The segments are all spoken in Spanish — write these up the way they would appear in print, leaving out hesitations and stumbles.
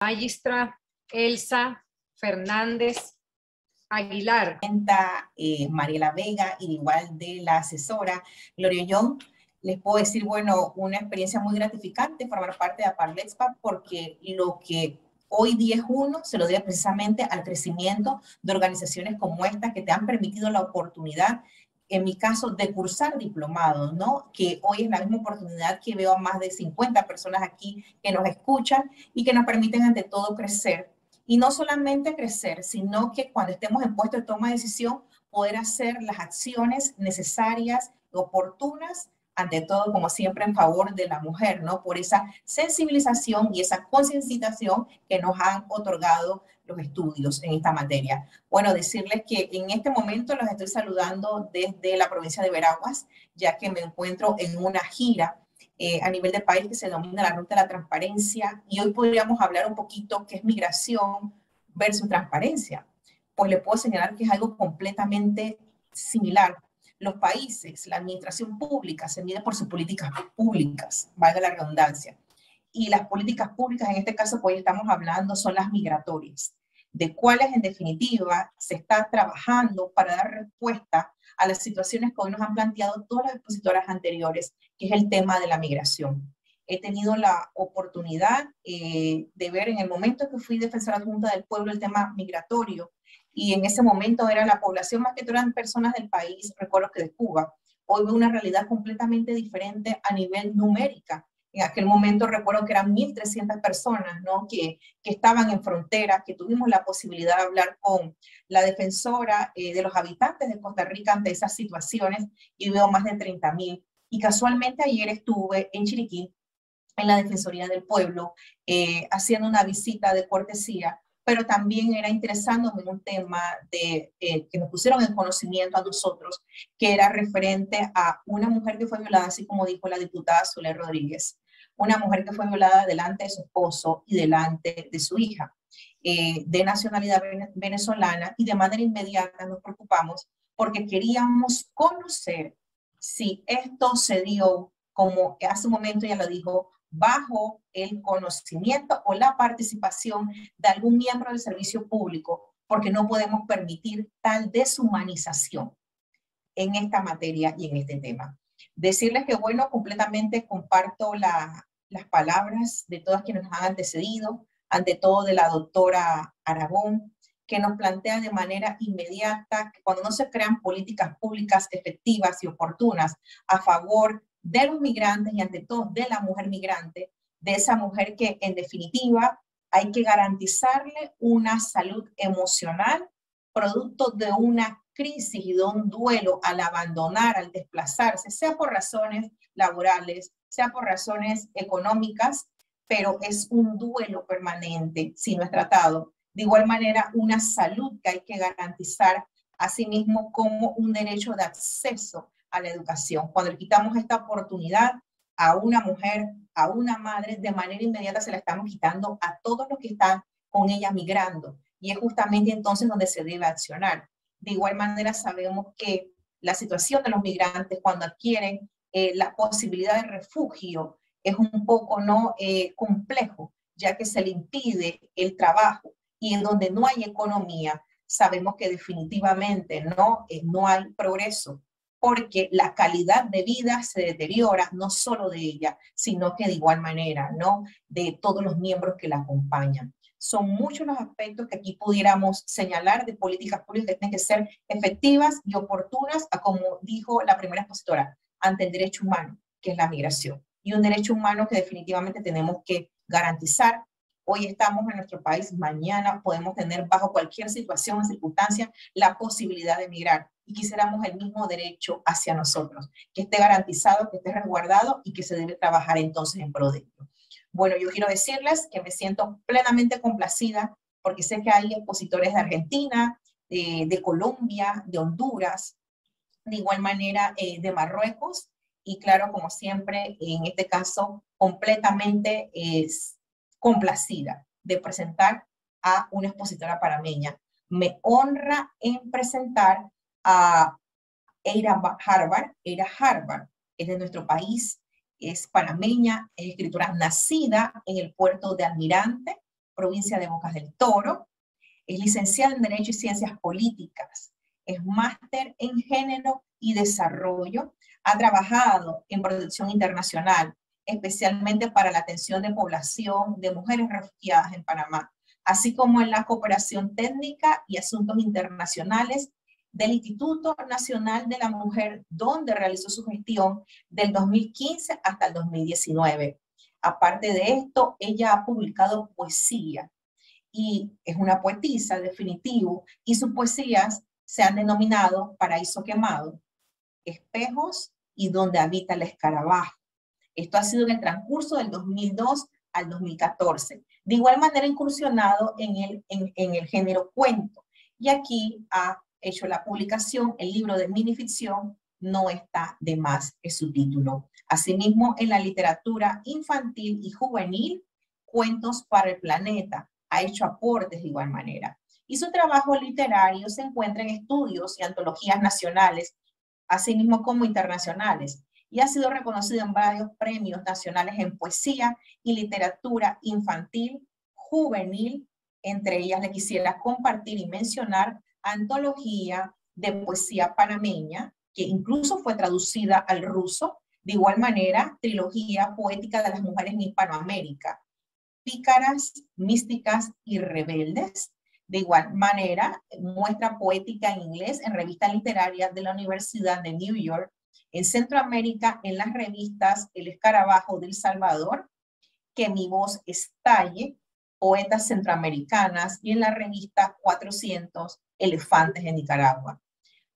Magistra Elsa Fernández Aguilar. Mariela Vega, y igual de la asesora Gloria Young. Les puedo decir, bueno, una experiencia muy gratificante formar parte de Aparlexpa, porque lo que hoy día es uno se lo debe precisamente al crecimiento de organizaciones como esta que te han permitido la oportunidad, en mi caso, de cursar diplomados, ¿no? Que hoy es la misma oportunidad que veo a más de 50 personas aquí que nos escuchan y que nos permiten ante todo crecer. Y no solamente crecer, sino que cuando estemos en puesto de toma de decisión, poder hacer las acciones necesarias, oportunas, ante todo, como siempre, en favor de la mujer, ¿no? Por esa sensibilización y esa concienciación que nos han otorgado los estudios en esta materia. Bueno, decirles que en este momento los estoy saludando desde la provincia de Veraguas, ya que me encuentro en una gira a nivel del país que se denomina la Ruta de la Transparencia, y hoy podríamos hablar un poquito qué es migración versus transparencia. Pues le puedo señalar que es algo completamente similar. Los países, la administración pública se mide por sus políticas públicas, valga la redundancia. Y las políticas públicas, en este caso, pues estamos hablando, son las migratorias, de cuáles en definitiva se está trabajando para dar respuesta a las situaciones que hoy nos han planteado todas las expositoras anteriores, que es el tema de la migración. He tenido la oportunidad de ver en el momento que fui defensora adjunta del pueblo el tema migratorio, y en ese momento era la población más que todas eran personas del país, recuerdo que de Cuba. Hoy veo una realidad completamente diferente a nivel numérica. En aquel momento recuerdo que eran 1.300 personas, ¿no? que estaban en frontera, que tuvimos la posibilidad de hablar con la defensora de los habitantes de Costa Rica ante esas situaciones, y veo más de 30.000. Y casualmente ayer estuve en Chiriquí, en la Defensoría del Pueblo, haciendo una visita de cortesía, pero también era interesándome en un tema que nos pusieron en conocimiento a nosotros, que era referente a una mujer que fue violada, así como dijo la diputada Soler Rodríguez, una mujer que fue violada delante de su esposo y delante de su hija, de nacionalidad venezolana, y de manera inmediata nos preocupamos porque queríamos conocer si esto se dio, como hace un momento ya lo dijo, bajo el conocimiento o la participación de algún miembro del servicio público, porque no podemos permitir tal deshumanización en esta materia y en este tema. Decirles que, bueno, completamente comparto las palabras de todas quienes nos han antecedido, ante todo de la doctora Aragón, que nos plantea de manera inmediata que cuando no se crean políticas públicas efectivas y oportunas a favor de los migrantes y ante todo de la mujer migrante, de esa mujer que en definitiva hay que garantizarle una salud emocional producto de una crisis y de un duelo al abandonar, al desplazarse, sea por razones laborales, sea por razones económicas, pero es un duelo permanente si no es tratado. De igual manera, una salud que hay que garantizar, asimismo como un derecho de acceso a la educación. Cuando le quitamos esta oportunidad a una mujer, a una madre, de manera inmediata se la estamos quitando a todos los que están con ella migrando. Y es justamente entonces donde se debe accionar. De igual manera sabemos que la situación de los migrantes cuando adquieren la posibilidad de refugio es un poco no complejo, ya que se le impide el trabajo, y en donde no hay economía, sabemos que definitivamente no hay progreso, porque la calidad de vida se deteriora, no solo de ella, sino que de igual manera, ¿no? De todos los miembros que la acompañan. Son muchos los aspectos que aquí pudiéramos señalar de políticas públicas que tienen que ser efectivas y oportunas, a como dijo la primera expositora, ante el derecho humano, que es la migración. Y un derecho humano que definitivamente tenemos que garantizar. Hoy estamos en nuestro país, mañana podemos tener bajo cualquier situación o circunstancia la posibilidad de emigrar, y quisiéramos el mismo derecho hacia nosotros, que esté garantizado, que esté resguardado, y que se debe trabajar entonces en pro de ello. Bueno, yo quiero decirles que me siento plenamente complacida porque sé que hay expositores de Argentina, de Colombia, de Honduras, de igual manera de Marruecos, y claro, como siempre, en este caso, completamente complacida de presentar a una expositora panameña. Me honra en presentar a Eira Harvard. Eira Harvard es de nuestro país, es panameña, es escritora nacida en el puerto de Almirante, provincia de Bocas del Toro. Es licenciada en Derecho y Ciencias Políticas. Es máster en Género y Desarrollo. Ha trabajado en protección internacional, especialmente para la atención de población de mujeres refugiadas en Panamá, así como en la cooperación técnica y asuntos internacionales del Instituto Nacional de la Mujer, donde realizó su gestión del 2015 hasta el 2019. Aparte de esto, ella ha publicado poesía y es una poetisa definitivo, y sus poesías se han denominado Paraíso Quemado, Espejos y Donde Habita el Escarabajo. Esto ha sido en el transcurso del 2002 al 2014. De igual manera, incursionado en el género cuento, y aquí ha hecho la publicación, el libro de minificción No está de más, es su título. Asimismo, en la literatura infantil y juvenil, Cuentos para el Planeta, ha hecho aportes de igual manera. Y su trabajo literario se encuentra en estudios y antologías nacionales, asimismo como internacionales, y ha sido reconocido en varios premios nacionales en poesía y literatura infantil, juvenil. Entre ellas le quisiera compartir y mencionar Antología de Poesía Panameña, que incluso fue traducida al ruso. De igual manera, Trilogía Poética de las Mujeres en Hispanoamérica, Pícaras, Místicas y Rebeldes. De igual manera, Muestra Poética en Inglés en Revista Literaria de la Universidad de New York. En Centroamérica, en las revistas El Escarabajo de El Salvador, Que mi voz estalle, Poetas Centroamericanas, y en la revista 400, Elefantes de Nicaragua.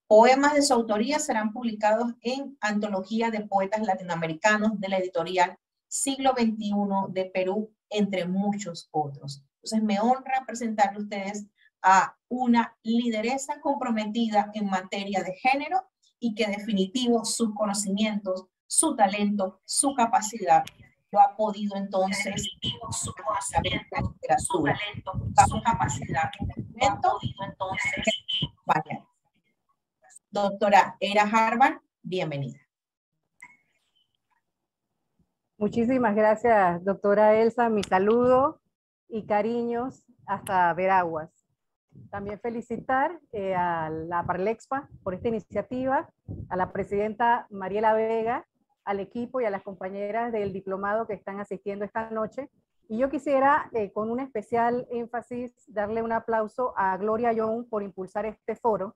Poemas de su autoría serán publicados en Antología de Poetas Latinoamericanos de la editorial Siglo XXI de Perú, entre muchos otros. Entonces me honra presentarle a ustedes a una lideresa comprometida en materia de género y que definitivo sus conocimientos, su talento, su capacidad lo ha podido entonces su conocimiento, su talento, su capacidad, lo ha podido entonces. Vaya. Doctora Era Harvard, bienvenida. Muchísimas gracias, doctora Elsa. Mi saludo y cariños hasta Veraguas. También felicitar a la Parlexpa por esta iniciativa, a la presidenta Mariela Vega, al equipo y a las compañeras del diplomado que están asistiendo esta noche. Y yo quisiera, con un especial énfasis, darle un aplauso a Gloria Young por impulsar este foro.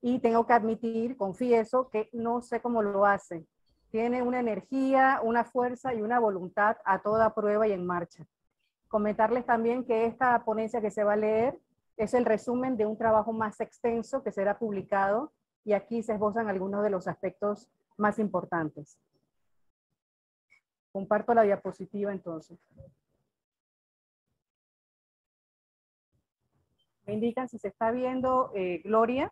Y tengo que admitir, confieso, que no sé cómo lo hace. Tiene una energía, una fuerza y una voluntad a toda prueba y en marcha. Comentarles también que esta ponencia que se va a leer es el resumen de un trabajo más extenso que será publicado, y aquí se esbozan algunos de los aspectos más importantes. Comparto la diapositiva entonces. Me indican si se está viendo, Gloria.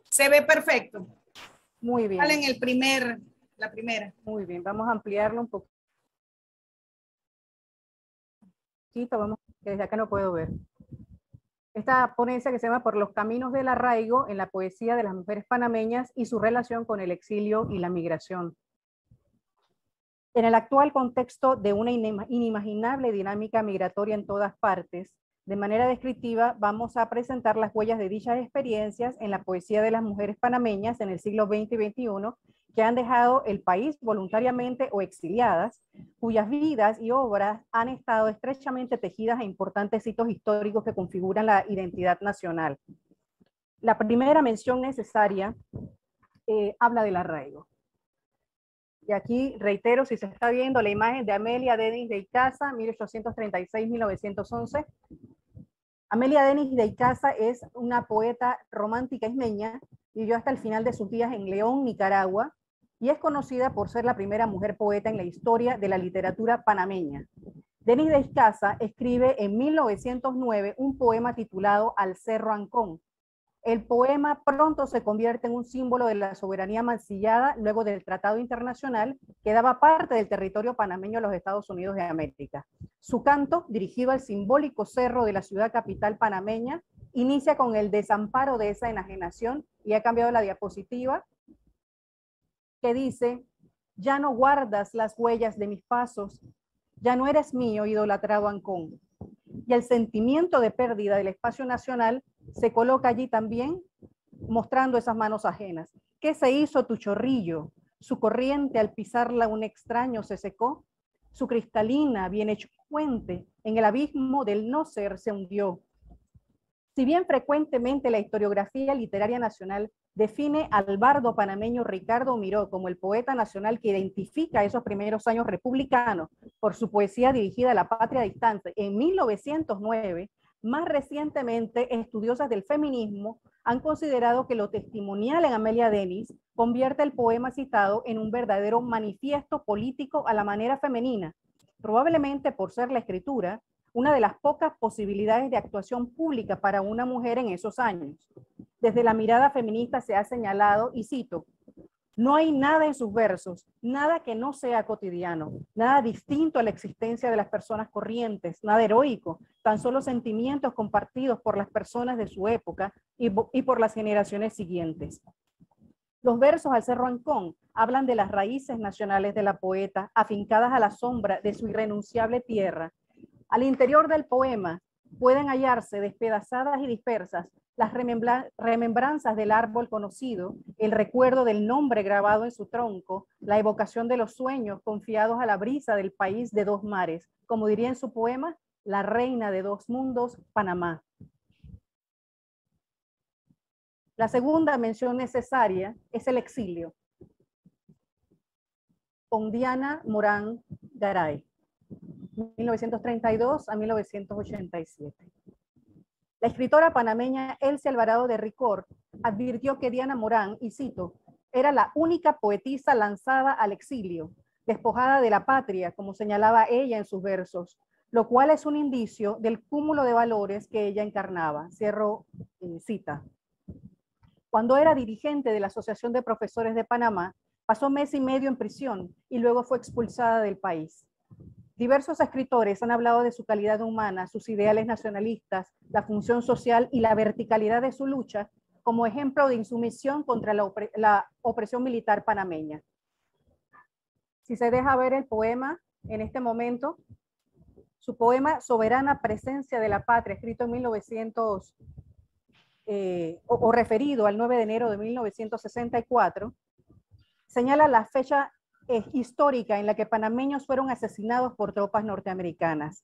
Se ve perfecto. Muy bien. Sale en la primera. Muy bien, vamos a ampliarlo un poquito. Vamos, que desde acá no puedo ver. Esta ponencia que se llama Por los caminos del arraigo en la poesía de las mujeres panameñas y su relación con el exilio y la migración. En el actual contexto de una inimaginable dinámica migratoria en todas partes, de manera descriptiva vamos a presentar las huellas de dichas experiencias en la poesía de las mujeres panameñas en el siglo XX y XXI, que han dejado el país voluntariamente o exiliadas, cuyas vidas y obras han estado estrechamente tejidas a importantes hitos históricos que configuran la identidad nacional. La primera mención necesaria habla del arraigo. Y aquí reitero, si se está viendo la imagen de Amelia Denis de Icaza, 1836-1911. Amelia Denis de Icaza es una poeta romántica ismeña, vivió hasta el final de sus días en León, Nicaragua, y es conocida por ser la primera mujer poeta en la historia de la literatura panameña. Denis de Icaza escribe en 1909 un poema titulado Al Cerro Ancón. El poema pronto se convierte en un símbolo de la soberanía mancillada luego del tratado internacional que daba parte del territorio panameño a los Estados Unidos de América. Su canto, dirigido al simbólico cerro de la ciudad capital panameña, inicia con el desamparo de esa enajenación, y ha cambiado la diapositiva, que dice: ya no guardas las huellas de mis pasos, Ya no eres mío, idolatrado Ancón. Y el sentimiento de pérdida del espacio nacional se coloca allí también, mostrando esas manos ajenas. ¿Qué se hizo tu chorrillo? Su corriente al pisarla un extraño se secó. Su cristalina, bien hecho fuente, en el abismo del no ser se hundió. Si bien frecuentemente la historiografía literaria nacional define al bardo panameño Ricardo Miró como el poeta nacional que identifica esos primeros años republicanos por su poesía dirigida a la patria distante en 1909, más recientemente estudiosas del feminismo han considerado que lo testimonial en Amelia Denis convierte el poema citado en un verdadero manifiesto político a la manera femenina, probablemente por ser la escritura una de las pocas posibilidades de actuación pública para una mujer en esos años. Desde la mirada feminista se ha señalado, y cito, no hay nada en sus versos, nada que no sea cotidiano, nada distinto a la existencia de las personas corrientes, nada heroico, tan solo sentimientos compartidos por las personas de su época y por las generaciones siguientes. Los versos al Cerro Ancón hablan de las raíces nacionales de la poeta, afincadas a la sombra de su irrenunciable tierra. Al interior del poema pueden hallarse despedazadas y dispersas las remembranzas del árbol conocido, el recuerdo del nombre grabado en su tronco, la evocación de los sueños confiados a la brisa del país de dos mares, como diría en su poema, la reina de dos mundos, Panamá. La segunda mención necesaria es el exilio. Con Diana Morán Garay, 1932 a 1987. La escritora panameña Elsie Alvarado de Ricord advirtió que Diana Morán, y cito, era la única poetisa lanzada al exilio, despojada de la patria, como señalaba ella en sus versos, lo cual es un indicio del cúmulo de valores que ella encarnaba. Cierro cita. Cuando era dirigente de la Asociación de Profesores de Panamá, pasó mes y medio en prisión y luego fue expulsada del país. Diversos escritores han hablado de su calidad humana, sus ideales nacionalistas, la función social y la verticalidad de su lucha como ejemplo de insumisión contra la opresión militar panameña. Si se deja ver el poema en este momento, su poema Soberana Presencia de la Patria, escrito en 1900, o referido al 9 de enero de 1964, señala la fecha histórica en la que panameños fueron asesinados por tropas norteamericanas.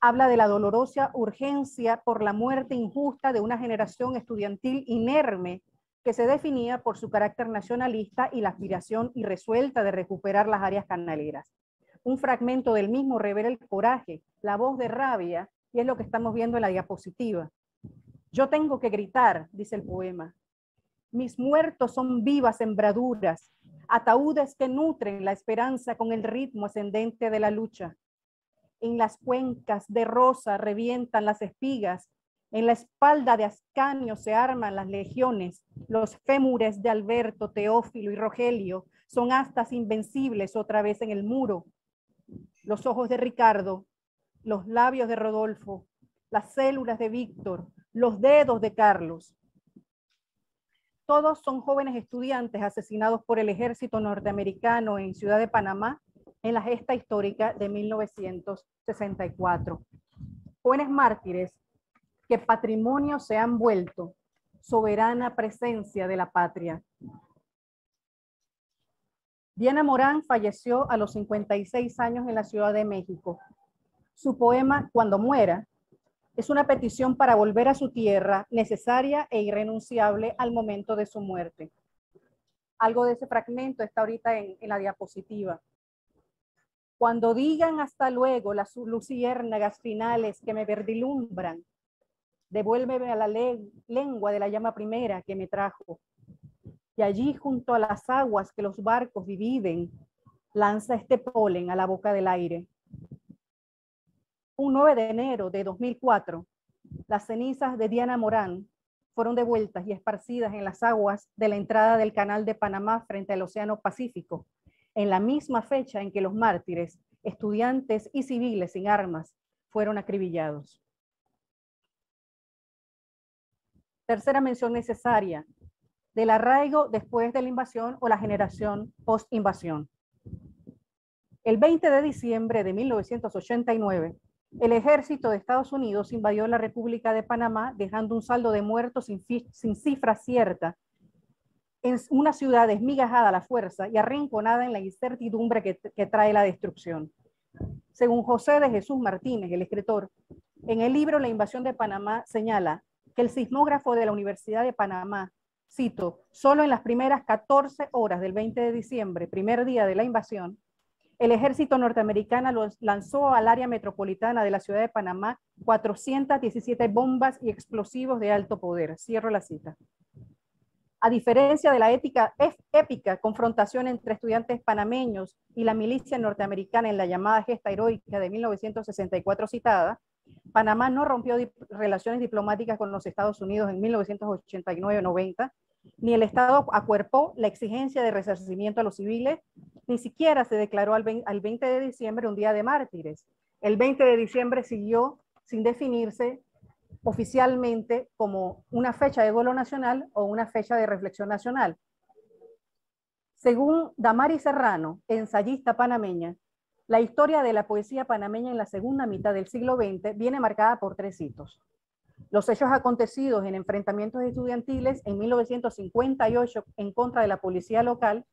Habla de la dolorosa urgencia por la muerte injusta de una generación estudiantil inerme que se definía por su carácter nacionalista y la aspiración irresuelta de recuperar las áreas canaleras. Un fragmento del mismo revela el coraje, la voz de rabia, y es lo que estamos viendo en la diapositiva. Yo tengo que gritar, dice el poema. Mis muertos son vivas sembraduras, ataúdes que nutren la esperanza con el ritmo ascendente de la lucha. En las cuencas de rosa revientan las espigas, en la espalda de Ascanio se arman las legiones, los fémures de Alberto, Teófilo y Rogelio son astas invencibles otra vez en el muro. Los ojos de Ricardo, los labios de Rodolfo, las células de Víctor, los dedos de Carlos. Todos son jóvenes estudiantes asesinados por el ejército norteamericano en Ciudad de Panamá en la gesta histórica de 1964. Jóvenes mártires que patrimonio se han vuelto, soberana presencia de la patria. Diana Morán falleció a los 56 años en la Ciudad de México. Su poema, Cuando muera, es una petición para volver a su tierra, necesaria e irrenunciable al momento de su muerte. Algo de ese fragmento está ahorita en la diapositiva. Cuando digan hasta luego las luciérnagas finales que me verdilumbran, devuélveme a la lengua de la llama primera que me trajo. Y allí junto a las aguas que los barcos dividen, lanza este polen a la boca del aire. Un 9 de enero de 2004, las cenizas de Diana Morán fueron devueltas y esparcidas en las aguas de la entrada del Canal de Panamá frente al Océano Pacífico, en la misma fecha en que los mártires, estudiantes y civiles sin armas, fueron acribillados. Tercera mención necesaria, del arraigo después de la invasión o la generación post-invasión. El 20 de diciembre de 1989, el ejército de Estados Unidos invadió la República de Panamá, dejando un saldo de muertos sin cifra cierta en una ciudad desmigajada a la fuerza y arrinconada en la incertidumbre que trae la destrucción. Según José de Jesús Martínez, el escritor, en el libro La invasión de Panamá señala que el sismógrafo de la Universidad de Panamá, cito, solo en las primeras 14 horas del 20 de diciembre, primer día de la invasión, el ejército norteamericano lanzó al área metropolitana de la ciudad de Panamá 417 bombas y explosivos de alto poder. Cierro la cita. A diferencia de la épica confrontación entre estudiantes panameños y la milicia norteamericana en la llamada gesta heroica de 1964 citada, Panamá no rompió relaciones diplomáticas con los Estados Unidos en 1989-90, ni el Estado acuerpó la exigencia de resarcimiento a los civiles, ni siquiera se declaró al 20 de diciembre un día de mártires. El 20 de diciembre siguió sin definirse oficialmente como una fecha de duelo nacional o una fecha de reflexión nacional. Según Damaris Serrano, ensayista panameña, la historia de la poesía panameña en la segunda mitad del siglo XX viene marcada por 3 hitos. Los hechos acontecidos en enfrentamientos estudiantiles en 1958 en contra de la policía local,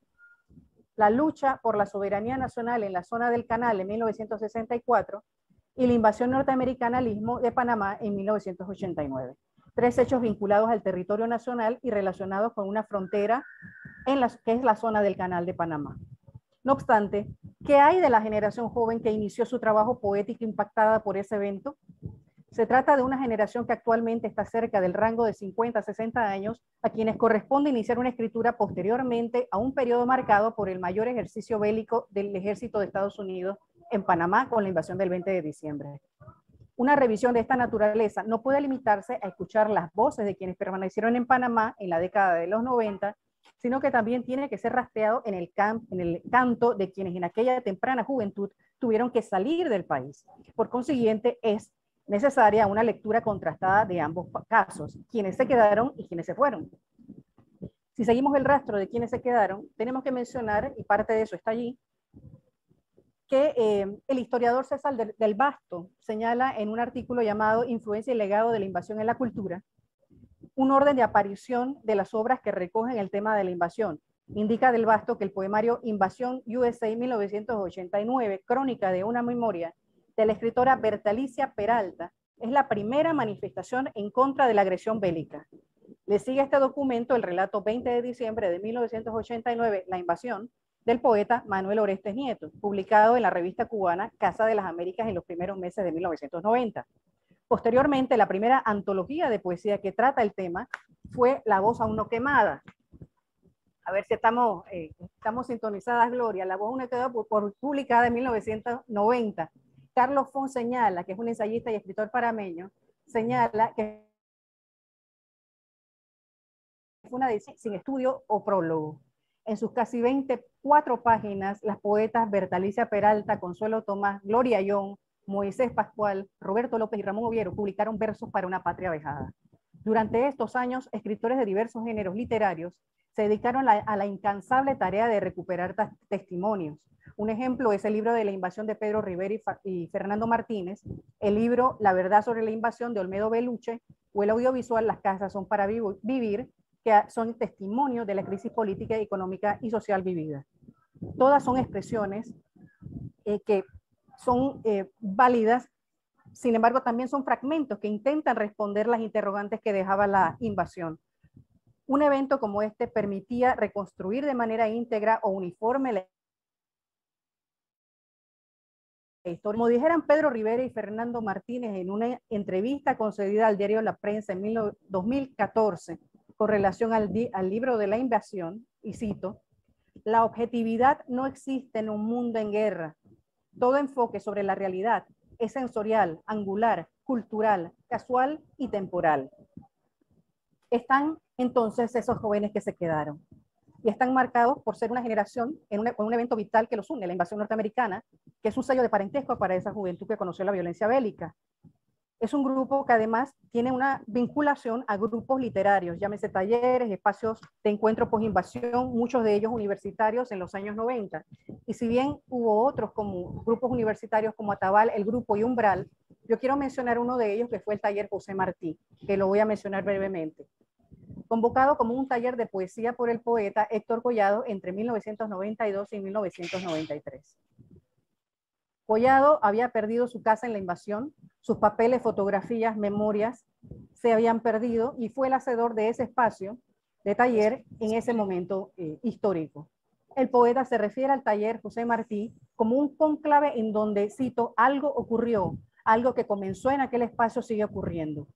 la lucha por la soberanía nacional en la zona del Canal en 1964 y la invasión norteamericana al Istmo de Panamá en 1989. 3 hechos vinculados al territorio nacional y relacionados con una frontera que es la zona del Canal de Panamá. No obstante, ¿qué hay de la generación joven que inició su trabajo poético impactada por ese evento? Se trata de una generación que actualmente está cerca del rango de 50 a 60 años, a quienes corresponde iniciar una escritura posteriormente a un periodo marcado por el mayor ejercicio bélico del ejército de Estados Unidos en Panamá con la invasión del 20 de diciembre. Una revisión de esta naturaleza no puede limitarse a escuchar las voces de quienes permanecieron en Panamá en la década de los 90, sino que también tiene que ser rastreado en el canto de quienes en aquella temprana juventud tuvieron que salir del país. Por consiguiente, es necesaria una lectura contrastada de ambos casos, quienes se quedaron y quienes se fueron. Si seguimos el rastro de quienes se quedaron, tenemos que mencionar, y parte de eso está allí, que el historiador César del Basto señala en un artículo llamado Influencia y legado de la invasión en la cultura, un orden de aparición de las obras que recogen el tema de la invasión. Indica del Basto que el poemario Invasión USA 1989, crónica de una memoria de la escritora Bertalicia Peralta, es la primera manifestación en contra de la agresión bélica. Le sigue este documento el relato 20 de diciembre de 1989, La invasión, del poeta Manuel Orestes Nieto, publicado en la revista cubana Casa de las Américas en los primeros meses de 1990. Posteriormente, la primera antología de poesía que trata el tema fue La voz aún no quemada. A ver si estamos sintonizadas, Gloria. La voz aún no quemada, publicada en 1990. Carlos Fon señala, que es un ensayista y escritor panameño, señala que fue una edición sin estudio o prólogo. En sus casi 24 páginas, las poetas Bertalicia Peralta, Consuelo Tomás, Gloria Young, Moisés Pascual, Roberto López y Ramón Oviero publicaron versos para una patria vejada. Durante estos años, escritores de diversos géneros literarios se dedicaron a la incansable tarea de recuperar testimonios. Un ejemplo es el libro de la invasión de Pedro Rivera y Fernando Martínez, el libro La verdad sobre la invasión de Olmedo Beluche, o el audiovisual Las casas son para vivir, que son testimonios de la crisis política, económica y social vivida. Todas son expresiones que son válidas, sin embargo también son fragmentos que intentan responder las interrogantes que dejaba la invasión. Un evento como este permitía reconstruir de manera íntegra o uniforme la historia. Como dijeran Pedro Rivera y Fernando Martínez en una entrevista concedida al diario La Prensa en 2014 con relación al libro de la invasión, y cito, la objetividad no existe en un mundo en guerra. Todo enfoque sobre la realidad es sensorial, angular, cultural, casual y temporal. Están entonces esos jóvenes que se quedaron y están marcados por ser una generación con un evento vital que los une, la invasión norteamericana, que es un sello de parentesco para esa juventud que conoció la violencia bélica. Es un grupo que además tiene una vinculación a grupos literarios, llámese talleres, espacios de encuentro post-invasión, muchos de ellos universitarios en los años 90. Y si bien hubo otros como grupos universitarios como Atabal, El Grupo y Umbral, yo quiero mencionar uno de ellos que fue el taller José Martí, que lo voy a mencionar brevemente. Convocado como un taller de poesía por el poeta Héctor Collado entre 1992 y 1993. Collado había perdido su casa en la invasión, sus papeles, fotografías, memorias se habían perdido y fue el hacedor de ese espacio de taller en ese momento histórico. El poeta se refiere al taller José Martí como un cónclave en donde, cito, algo ocurrió, algo que comenzó en aquel espacio sigue ocurriendo.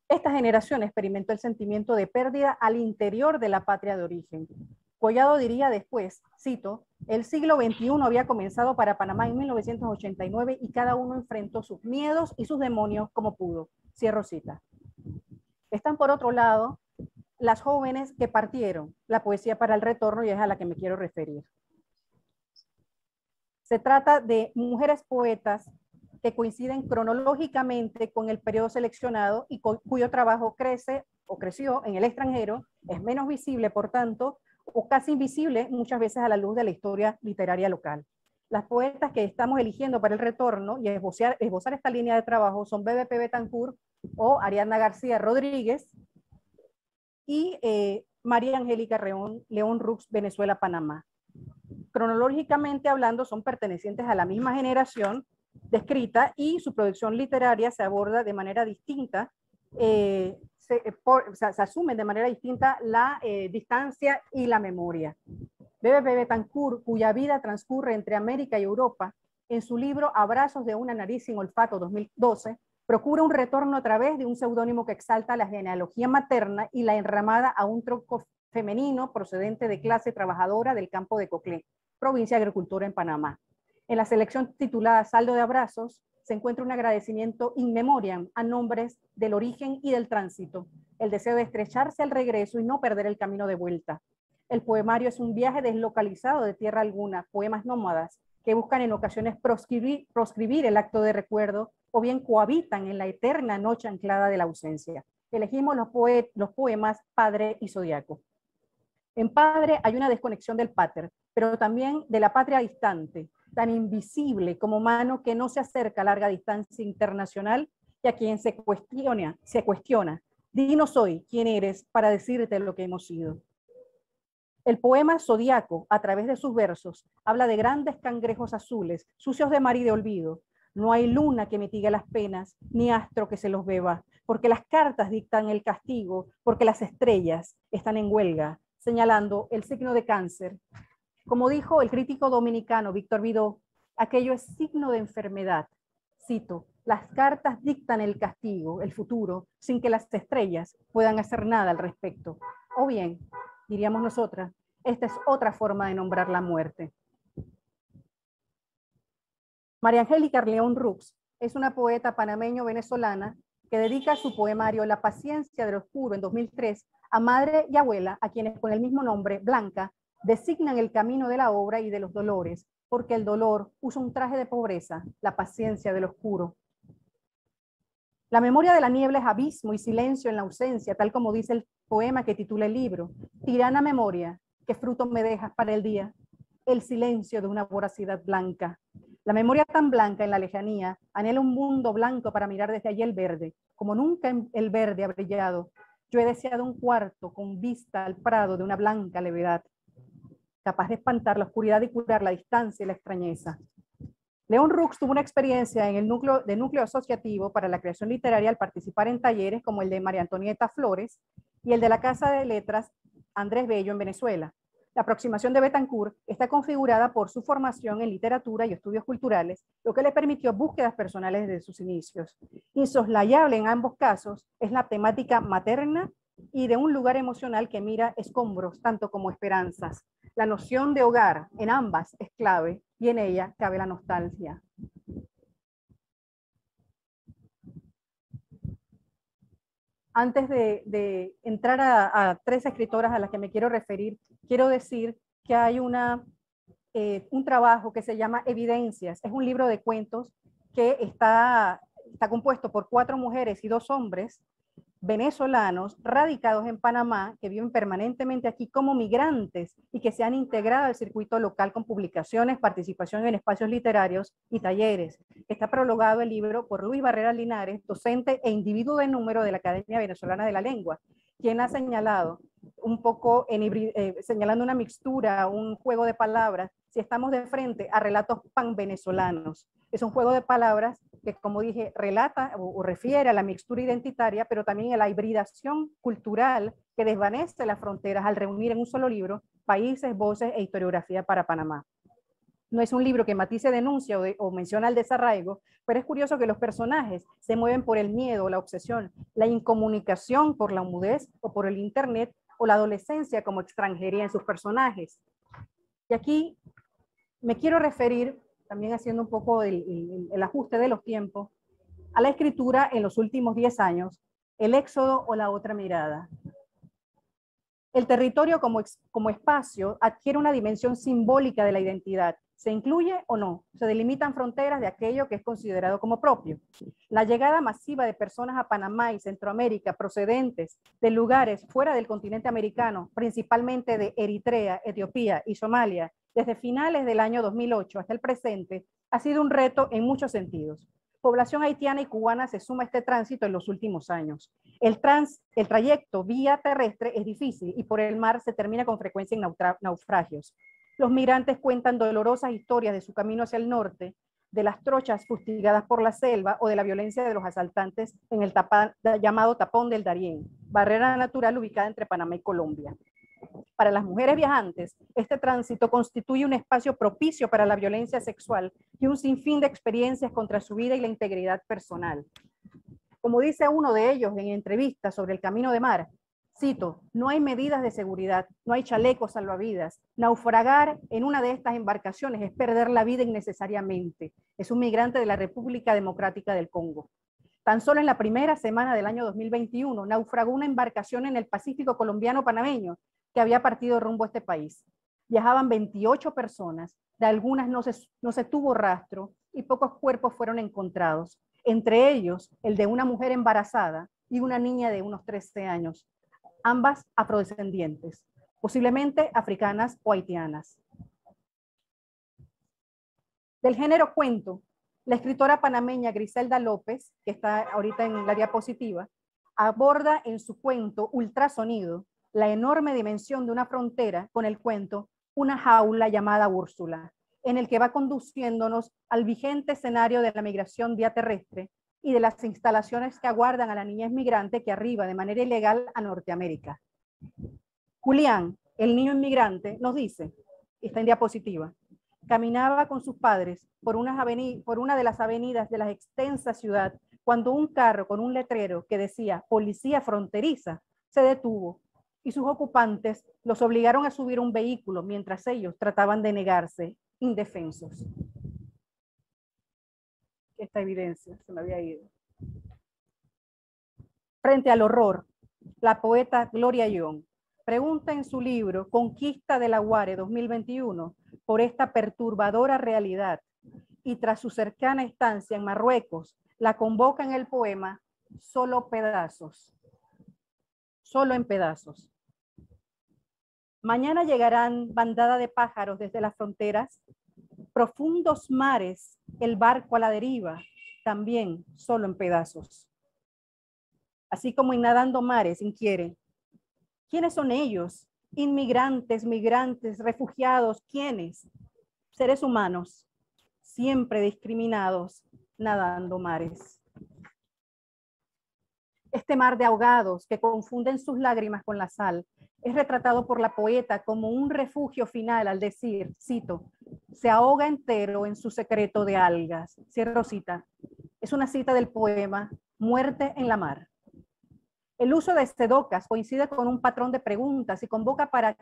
Esta generación experimentó el sentimiento de pérdida al interior de la patria de origen. Collado diría después, cito, el siglo XXI había comenzado para Panamá en 1989 y cada uno enfrentó sus miedos y sus demonios como pudo. Cierro cita. Están por otro lado las jóvenes que partieron, la poesía para el retorno, y es a la que me quiero referir. Se trata de mujeres poetas que coinciden cronológicamente con el periodo seleccionado y cuyo trabajo crece o creció en el extranjero, es menos visible, por tanto, o casi invisible muchas veces a la luz de la historia literaria local. Las poetas que estamos eligiendo para el retorno y esbozar esta línea de trabajo son B.B.P. Betancourt o Ariadna García Rodríguez y María Angélica León Rux, Venezuela, Panamá. Cronológicamente hablando, son pertenecientes a la misma generación descrita y su producción literaria se aborda de manera distinta, se asumen de manera distinta la distancia y la memoria. B.B.P. Betancourt, cuya vida transcurre entre América y Europa, en su libro Abrazos de una nariz sin olfato, 2012, procura un retorno a través de un seudónimo que exalta la genealogía materna y la enramada a un tronco femenino procedente de clase trabajadora del campo de Coclé, provincia agricultora en Panamá. En la selección titulada Saldo de Abrazos se encuentra un agradecimiento in memoriam a nombres del origen y del tránsito, el deseo de estrecharse al regreso y no perder el camino de vuelta. El poemario es un viaje deslocalizado de tierra alguna, poemas nómadas que buscan en ocasiones proscribir el acto de recuerdo o bien cohabitan en la eterna noche anclada de la ausencia. Elegimos los poemas Padre y Zodiaco. En Padre hay una desconexión del pater, pero también de la patria distante, tan invisible como mano que no se acerca a larga distancia internacional y a quien se cuestiona. Dinos hoy quién eres para decirte lo que hemos sido. El poema Zodiaco, a través de sus versos, habla de grandes cangrejos azules, sucios de mar y de olvido. No hay luna que mitigue las penas, ni astro que se los beba, porque las cartas dictan el castigo, porque las estrellas están en huelga, señalando el signo de Cáncer. Como dijo el crítico dominicano Víctor Vidó, aquello es signo de enfermedad. Cito, las cartas dictan el castigo, el futuro, sin que las estrellas puedan hacer nada al respecto. O bien, diríamos nosotras, esta es otra forma de nombrar la muerte. María Angélica León Rux es una poeta panameño-venezolana que dedica su poemario La paciencia del oscuro en 2003 a madre y abuela, a quienes con el mismo nombre, Blanca, designan el camino de la obra y de los dolores, porque el dolor usa un traje de pobreza, la paciencia del oscuro. La memoria de la niebla es abismo y silencio en la ausencia, tal como dice el poema que titula el libro. Tirana memoria, ¿qué fruto me dejas para el día? El silencio de una voracidad blanca. La memoria tan blanca en la lejanía anhela un mundo blanco para mirar desde allí el verde, como nunca el verde ha brillado. Yo he deseado un cuarto con vista al prado de una blanca levedad, capaz de espantar la oscuridad y curar la distancia y la extrañeza. León Rux tuvo una experiencia en el núcleo asociativo para la creación literaria al participar en talleres como el de María Antonieta Flores y el de la Casa de Letras Andrés Bello en Venezuela. La aproximación de Betancourt está configurada por su formación en literatura y estudios culturales, lo que le permitió búsquedas personales desde sus inicios. Insoslayable en ambos casos es la temática materna y de un lugar emocional que mira escombros tanto como esperanzas. La noción de hogar en ambas es clave y en ella cabe la nostalgia. Antes de entrar a tres escritoras a las que me quiero referir, quiero decir que hay un trabajo que se llama Evidencias. Es un libro de cuentos que está está compuesto por 4 mujeres y 2 hombres venezolanos radicados en Panamá, que viven permanentemente aquí como migrantes y que se han integrado al circuito local con publicaciones, participación en espacios literarios y talleres. Está prologado el libro por Luis Barrera Linares, docente e individuo de número de la Academia Venezolana de la Lengua, quien ha señalado un poco, señalando una mixtura, un juego de palabras, si estamos de frente a relatos panvenezolanos. Es un juego de palabras que, como dije, relata o refiere a la mixtura identitaria, pero también a la hibridación cultural que desvanece las fronteras al reunir en un solo libro países, voces e historiografía para Panamá. No es un libro que matice, denuncia o menciona el desarraigo, pero es curioso que los personajes se mueven por el miedo, la obsesión, la incomunicación por la mudez o por el internet o la adolescencia como extranjería en sus personajes. Y aquí me quiero referir, también haciendo un poco el ajuste de los tiempos, a la escritura en los últimos 10 años, el éxodo o la otra mirada. El territorio como espacio adquiere una dimensión simbólica de la identidad. ¿Se incluye o no? Se delimitan fronteras de aquello que es considerado como propio. La llegada masiva de personas a Panamá y Centroamérica procedentes de lugares fuera del continente americano, principalmente de Eritrea, Etiopía y Somalia, desde finales del año 2008 hasta el presente, ha sido un reto en muchos sentidos. Población haitiana y cubana se suma a este tránsito en los últimos años. El trayecto vía terrestre es difícil y por el mar se termina con frecuencia en naufragios. Los migrantes cuentan dolorosas historias de su camino hacia el norte, de las trochas fustigadas por la selva o de la violencia de los asaltantes en el llamado Tapón del Darién, barrera natural ubicada entre Panamá y Colombia. Para las mujeres viajantes, este tránsito constituye un espacio propicio para la violencia sexual y un sinfín de experiencias contra su vida y la integridad personal. Como dice uno de ellos en entrevista sobre el camino de mar, cito, no hay medidas de seguridad, no hay chalecos salvavidas. Naufragar en una de estas embarcaciones es perder la vida innecesariamente. Es un migrante de la República Democrática del Congo. Tan solo en la primera semana del año 2021 naufragó una embarcación en el Pacífico colombiano panameño que había partido rumbo a este país. Viajaban 28 personas, de algunas no se tuvo rastro y pocos cuerpos fueron encontrados, entre ellos el de una mujer embarazada y una niña de unos 13 años, ambas afrodescendientes, posiblemente africanas o haitianas. Del género cuento, la escritora panameña Griselda López, que está ahorita en la diapositiva, aborda en su cuento Ultrasonido la enorme dimensión de una frontera con el cuento Una jaula llamada Úrsula, en el que va conduciéndonos al vigente escenario de la migración vía terrestre y de las instalaciones que aguardan a la niñez migrante que arriba de manera ilegal a Norteamérica. Julián, el niño inmigrante, nos dice, está en diapositiva, caminaba con sus padres por una de las avenidas de la extensa ciudad cuando un carro con un letrero que decía Policía Fronteriza se detuvo y sus ocupantes los obligaron a subir a un vehículo mientras ellos trataban de negarse, indefensos. Esta evidencia se me había ido. Frente al horror, la poeta Gloria Young pregunta en su libro Conquista de la Guare 2021 por esta perturbadora realidad y tras su cercana estancia en Marruecos, la convoca en el poema Solo pedazos. Solo en pedazos. Mañana llegarán bandada de pájaros desde las fronteras, profundos mares, el barco a la deriva, también solo en pedazos. Así como en Nadando Mares inquiere, ¿quiénes son ellos? Inmigrantes, migrantes, refugiados, ¿quiénes? Seres humanos, siempre discriminados, nadando mares. Este mar de ahogados que confunden sus lágrimas con la sal es retratado por la poeta como un refugio final al decir, cito, se ahoga entero en su secreto de algas. Cierro cita. Es una cita del poema Muerte en la mar. El uso de sedocas coincide con un patrón de preguntas y convoca para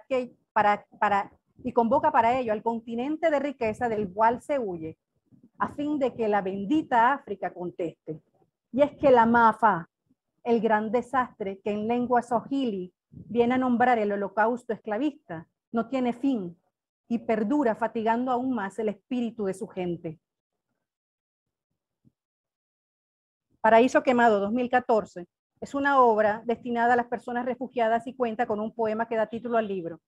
ello al continente de riqueza del cual se huye, a fin de que la bendita África conteste. Y es que la Mafa, el gran desastre que en lengua swahili viene a nombrar el holocausto esclavista, no tiene fin y perdura fatigando aún más el espíritu de su gente. Paraíso Quemado 2014 es una obra destinada a las personas refugiadas y cuenta con un poema que da título al libro.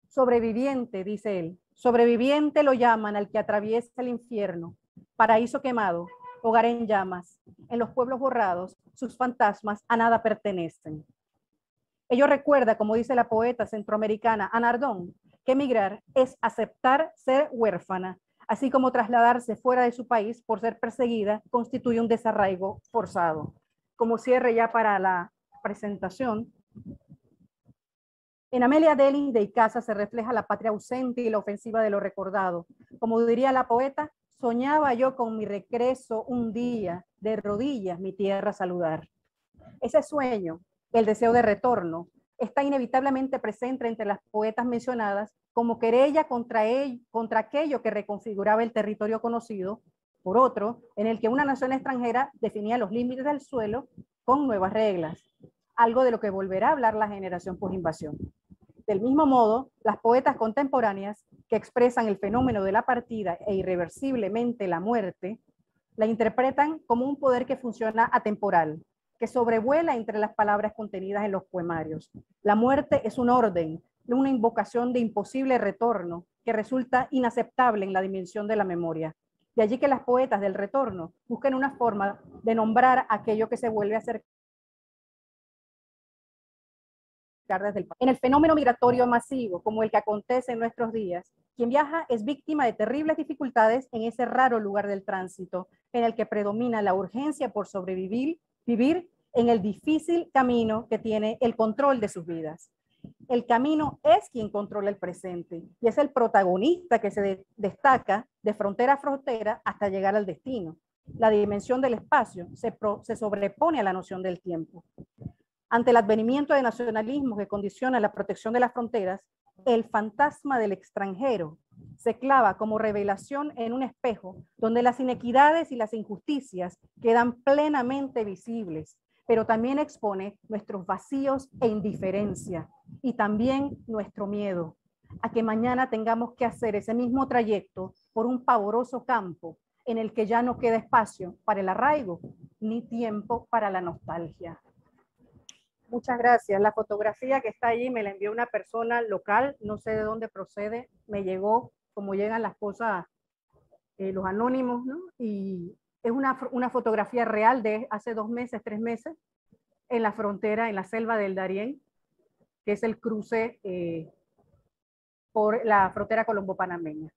Sobreviviente, dice él. Sobreviviente lo llaman al que atraviesa el infierno. Paraíso quemado, hogar en llamas. En los pueblos borrados, sus fantasmas a nada pertenecen. Ello recuerda, como dice la poeta centroamericana Ana Ardón, que emigrar es aceptar ser huérfana, así como trasladarse fuera de su país por ser perseguida constituye un desarraigo forzado. Como cierre ya para la presentación, en Amelia Deli de Icaza se refleja la patria ausente y la ofensiva de lo recordado. Como diría la poeta, soñaba yo con mi regreso un día, de rodillas mi tierra saludar. Ese sueño, el deseo de retorno, está inevitablemente presente entre las poetas mencionadas como querella contra aquello que reconfiguraba el territorio conocido, por otro, en el que una nación extranjera definía los límites del suelo con nuevas reglas, algo de lo que volverá a hablar la generación posinvasión. Del mismo modo, las poetas contemporáneas que expresan el fenómeno de la partida e irreversiblemente la muerte, la interpretan como un poder que funciona atemporal, que sobrevuela entre las palabras contenidas en los poemarios. La muerte es un orden, una invocación de imposible retorno que resulta inaceptable en la dimensión de la memoria. De allí que las poetas del retorno busquen una forma de nombrar aquello que se vuelve a acercar desde el... En el fenómeno migratorio masivo, como el que acontece en nuestros días, quien viaja es víctima de terribles dificultades en ese raro lugar del tránsito, en el que predomina la urgencia por sobrevivir, vivir en el difícil camino que tiene el control de sus vidas. El camino es quien controla el presente y es el protagonista que se destaca de frontera a frontera hasta llegar al destino. La dimensión del espacio se sobrepone a la noción del tiempo. Ante el advenimiento de nacionalismos que condicionan la protección de las fronteras, el fantasma del extranjero se clava como revelación en un espejo donde las inequidades y las injusticias quedan plenamente visibles, pero también expone nuestros vacíos e indiferencia y también nuestro miedo a que mañana tengamos que hacer ese mismo trayecto por un pavoroso campo en el que ya no queda espacio para el arraigo ni tiempo para la nostalgia. Muchas gracias. La fotografía que está allí me la envió una persona local, no sé de dónde procede, me llegó como llegan las cosas, los anónimos, ¿no? Y es una fotografía real de hace 2 meses, 3 meses, en la frontera, en la selva del Darién, que es el cruce por la frontera colombo-panameña.